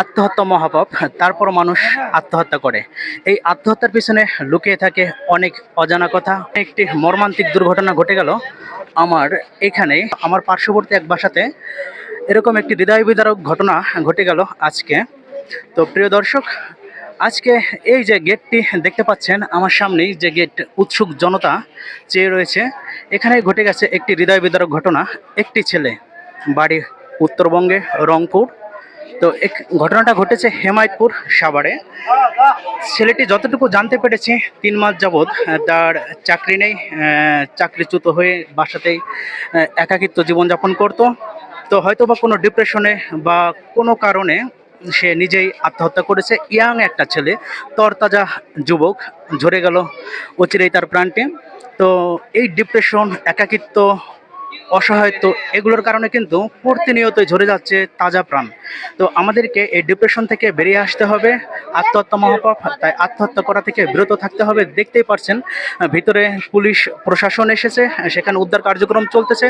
আত্মহত্যা মহাপাপ, তারপর মানুষ আত্মহত্যা করে। এই আত্মহত্যার পিছনে লুকিয়ে থাকে অনেক অজানা কথা। একটি মর্মান্তিক দুর্ঘটনা ঘটে গেল আমার এখানে, আমার পার্শ্ববর্তী এক বাসাতে এরকম একটি হৃদয় বিদারক ঘটনা ঘটে গেল আজকে। তো প্রিয় দর্শক, আজকে এই যে গেটটি দেখতে পাচ্ছেন আমার সামনেই, যে গেট, উৎসুক জনতা চেয়ে রয়েছে, এখানে ঘটে গেছে একটি হৃদয় বিদারক ঘটনা। একটি ছেলে, বাড়ি উত্তরবঙ্গে, রংপুর। তো ঘটনাটা ঘটেছে হেমায়তপুর সাভারে। ছেলেটি যতটুকু জানতে পেরেছি, 3 মাস যাবৎ তার চাকরি নেই, চাকরিচ্যুত হয়ে বাসাতেই একাকিত্ব জীবনযাপন করত। তো হয়তো বা কোনো ডিপ্রেশনে বা কোনো কারণে সে নিজেই আত্মহত্যা করেছে। ইয়াং একটা ছেলে, তরতাজা যুবক, ঝরে গেল অচিরেই তার প্রাণটি। তো এই ডিপ্রেশন, একাকিত্ব, অসহায়ত্ব, এগুলোর কারণে কিন্তু প্রতিনিয়তই ঝরে যাচ্ছে তাজা প্রাণ। তো আমাদেরকে এই ডিপ্রেশন থেকে বেরিয়ে আসতে হবে। আত্মহত্যা মহাপাপ, তাই আত্মহত্যা করা থেকে বিরত থাকতে হবে। দেখতেই পারছেন ভিতরে পুলিশ প্রশাসন এসেছে, সেখানে উদ্ধার কার্যক্রম চলতেছে।